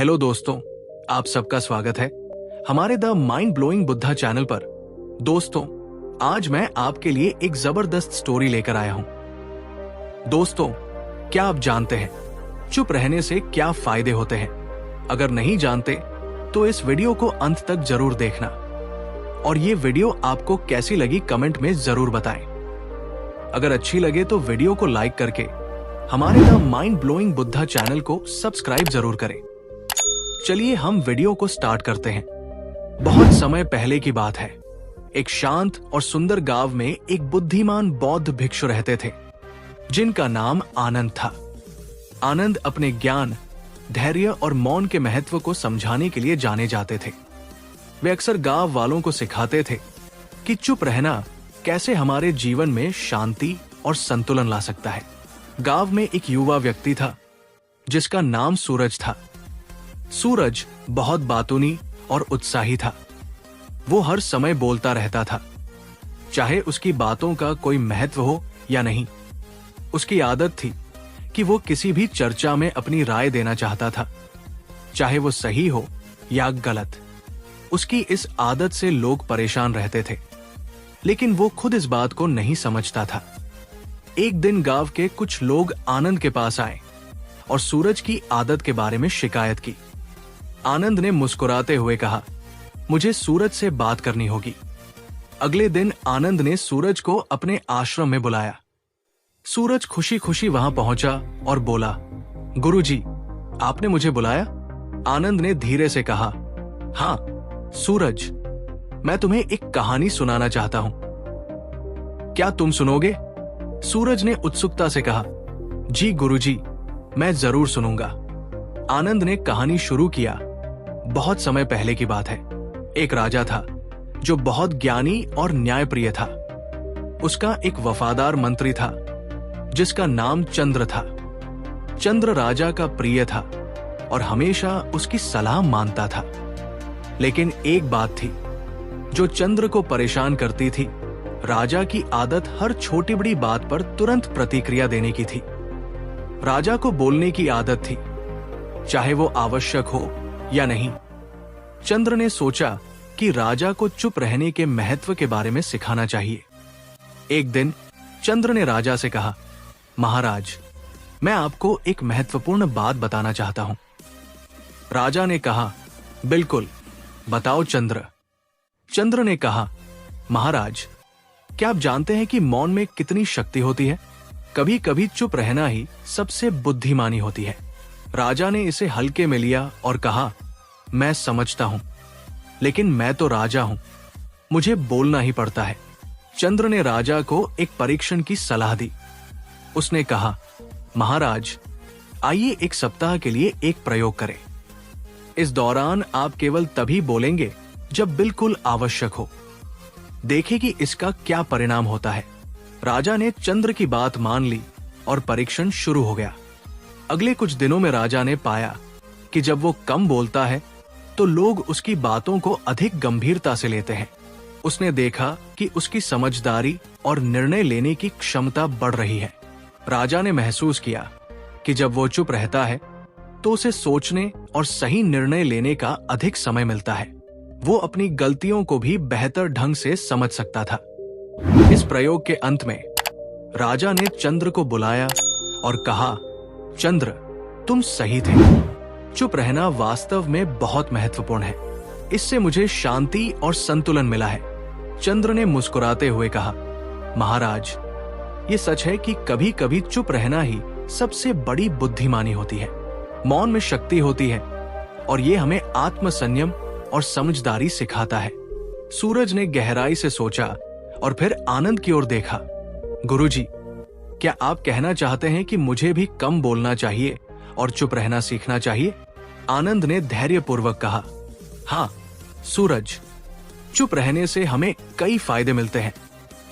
Hello दोस्तों, आप सबका स्वागत है हमारे the mind blowing Buddha channel पर। दोस्तों, आज मैं आपके लिए एक जबरदस्त स्टोरी लेकर आया हूं। दोस्तों, क्या आप जानते हैं चुप रहने से क्या फायदे होते हैं? अगर नहीं जानते तो इस वीडियो को अंत तक जरूर देखना और ये वीडियो आपको कैसी लगी कमेंट में जरूर बताएं। अगर अच्छी लगे तो वीडियो को लाइक करके हमारे the mind blowing Buddha channel को सब्सक्राइब जरूर करें। चलिए हम वीडियो को स्टार्ट करते हैं। बहुत समय पहले की बात है। एक शांत और सुंदर गांव में एक बुद्धिमान बौद्ध भिक्षु रहते थे जिनका नाम आनंद था। आनंद अपने ज्ञान, धैर्य और मौन के महत्व को समझाने के लिए जाने जाते थे। वे अक्सर गांव वालों को सिखाते थे कि चुप रहना कैसे हमारे जीवन में शांति और संतुलन ला सकता है। गांव में एक युवा व्यक्ति था जिसका नाम सूरज था। सूरज बहुत बातूनी और उत्साही था। वो हर समय बोलता रहता था, चाहे उसकी बातों का कोई महत्व हो या नहीं। उसकी आदत थी कि वो किसी भी चर्चा में अपनी राय देना चाहता था, चाहे वो सही हो या गलत। उसकी इस आदत से लोग परेशान रहते थे, लेकिन वो खुद इस बात को नहीं समझता था। एक दिन गांव के कुछ लोग आनंद के पास आए और सूरज की आदत के बारे में शिकायत की। आनंद ने मुस्कुराते हुए कहा, मुझे सूरज से बात करनी होगी। अगले दिन आनंद ने सूरज को अपने आश्रम में बुलाया। सूरज खुशी खुशी वहां पहुंचा और बोला, गुरुजी, आपने मुझे बुलाया? आनंद ने धीरे से कहा, हाँ सूरज, मैं तुम्हें एक कहानी सुनाना चाहता हूं। क्या तुम सुनोगे? सूरज ने उत्सुकता से कहा, जी गुरुजी, मैं जरूर सुनूंगा। आनंद ने कहानी शुरू किया। बहुत समय पहले की बात है। एक राजा था जो बहुत ज्ञानी और न्यायप्रिय था। उसका एक वफादार मंत्री था जिसका नाम चंद्र था। चंद्र राजा का प्रिय था और हमेशा उसकी सलाह मानता था। लेकिन एक बात थी जो चंद्र को परेशान करती थी। राजा की आदत हर छोटी बड़ी बात पर तुरंत प्रतिक्रिया देने की थी। राजा को बोलने की आदत थी, चाहे वो आवश्यक हो या नहीं। चंद्र ने सोचा कि राजा को चुप रहने के महत्व के बारे में सिखाना चाहिए। एक दिन चंद्र ने राजा से कहा, महाराज, मैं आपको एक महत्वपूर्ण बात बताना चाहता हूं। राजा ने कहा, बिल्कुल, बताओ चंद्र। चंद्र ने कहा, महाराज, क्या आप जानते हैं कि मौन में कितनी शक्ति होती है? कभी कभी चुप रहना ही सबसे बुद्धिमानी होती है। राजा ने इसे हल्के में लिया और कहा, मैं समझता हूं, लेकिन मैं तो राजा हूं, मुझे बोलना ही पड़ता है। चंद्र ने राजा को एक परीक्षण की सलाह दी। उसने कहा, महाराज, आइए एक सप्ताह के लिए एक प्रयोग करें। इस दौरान आप केवल तभी बोलेंगे जब बिल्कुल आवश्यक हो। देखें कि इसका क्या परिणाम होता है। राजा ने चंद्र की बात मान ली और परीक्षण शुरू हो गया। अगले कुछ दिनों में राजा ने पाया कि जब वो कम बोलता है तो लोग उसकी बातों को अधिक गंभीरता से लेते हैं। उसने देखा कि उसकी समझदारी और निर्णय लेने की क्षमता बढ़ रही है। राजा ने महसूस किया कि जब वो चुप रहता है तो उसे सोचने और सही निर्णय लेने का अधिक समय मिलता है। वो अपनी गलतियों को भी बेहतर ढंग से समझ सकता था। इस प्रयोग के अंत में राजा ने चंद्र को बुलाया और कहा, चंद्र, तुम सही थे। चुप रहना वास्तव में बहुत महत्वपूर्ण है। इससे मुझे शांति और संतुलन मिला है। चंद्र ने मुस्कुराते हुए कहा, महाराज, ये सच है कि कभी कभी चुप रहना ही सबसे बड़ी बुद्धिमानी होती है। मौन में शक्ति होती है और ये हमें आत्मसंयम और समझदारी सिखाता है। सूरज ने गहराई से सोचा और फिर आनंद की ओर देखा। गुरुजी, क्या आप कहना चाहते हैं कि मुझे भी कम बोलना चाहिए और चुप रहना सीखना चाहिए? आनंद ने धैर्यपूर्वक कहा, हाँ सूरज, चुप रहने से हमें कई फायदे मिलते हैं।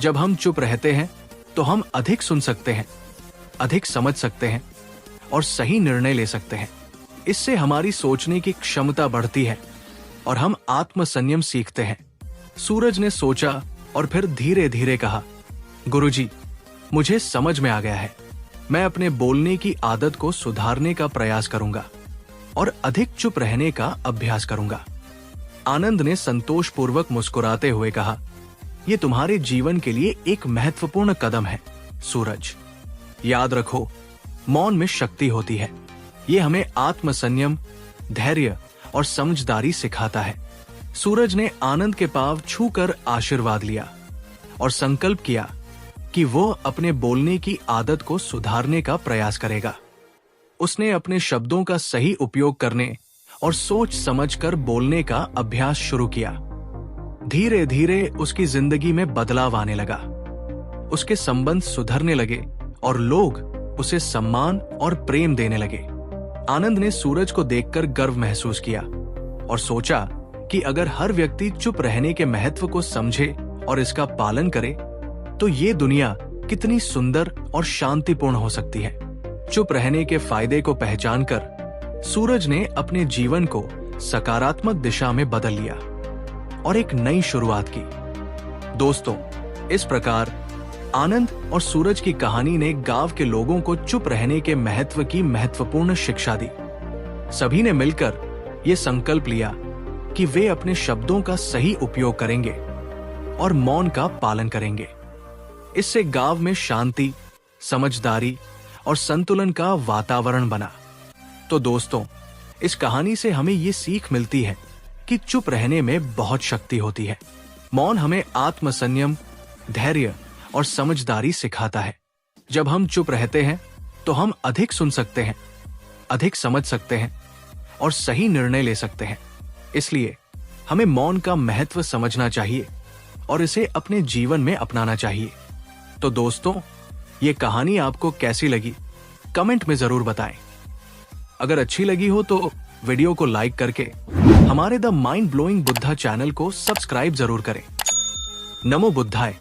जब हम चुप रहते हैं तो हम अधिक सुन सकते हैं, अधिक समझ सकते हैं और सही निर्णय ले सकते हैं। इससे हमारी सोचने की क्षमता बढ़ती है और हम आत्मसंयम सीखते हैं। सूरज ने सोचा और फिर धीरे धीरे कहा, गुरुजी, मुझे समझ में आ गया है। मैं अपने बोलने की आदत को सुधारने का प्रयास करूंगा। और अधिक चुप रहने का अभ्यास करूंगा। आनंद ने संतोषपूर्वक मुस्कुराते हुए कहा, यह तुम्हारे जीवन के लिए एक महत्वपूर्ण कदम है सूरज। याद रखो, मौन में शक्ति होती है। ये हमें आत्मसंयम, धैर्य और समझदारी सिखाता है। सूरज ने आनंद के पांव छूकर आशीर्वाद लिया और संकल्प किया कि वो अपने बोलने की आदत को सुधारने का प्रयास करेगा। उसने अपने शब्दों का सही उपयोग करने और सोच समझकर बोलने का अभ्यास शुरू किया। धीरे धीरे उसकी जिंदगी में बदलाव आने लगा। उसके संबंध सुधरने लगे और लोग उसे सम्मान और प्रेम देने लगे। आनंद ने सूरज को देखकर गर्व महसूस किया और सोचा कि अगर हर व्यक्ति चुप रहने के महत्व को समझे और इसका पालन करे तो ये दुनिया कितनी सुंदर और शांतिपूर्ण हो सकती है। चुप रहने के फायदे को पहचानकर सूरज ने अपने जीवन को सकारात्मक दिशा में बदल लिया और एक नई शुरुआत की। दोस्तों, इस प्रकार आनंद और सूरज की कहानी ने गांव के लोगों को चुप रहने के महत्व की महत्वपूर्ण शिक्षा दी। सभी ने मिलकर ये संकल्प लिया कि वे अपने शब्दों का सही उपयोग करेंगे और मौन का पालन करेंगे। इससे गांव में शांति, समझदारी और संतुलन का वातावरण बना। तो दोस्तों, इस कहानी से हमें ये सीख मिलती है कि चुप रहने में बहुत शक्ति होती है। मौन हमें आत्मसंयम, धैर्य और समझदारी सिखाता है। जब हम चुप रहते हैं तो हम अधिक सुन सकते हैं, अधिक समझ सकते हैं और सही निर्णय ले सकते हैं। इसलिए हमें मौन का महत्व समझना चाहिए और इसे अपने जीवन में अपनाना चाहिए। तो दोस्तों, ये कहानी आपको कैसी लगी कमेंट में जरूर बताएं। अगर अच्छी लगी हो तो वीडियो को लाइक करके हमारे the mind blowing Buddha channel को सब्सक्राइब जरूर करें। नमो बुद्धाय।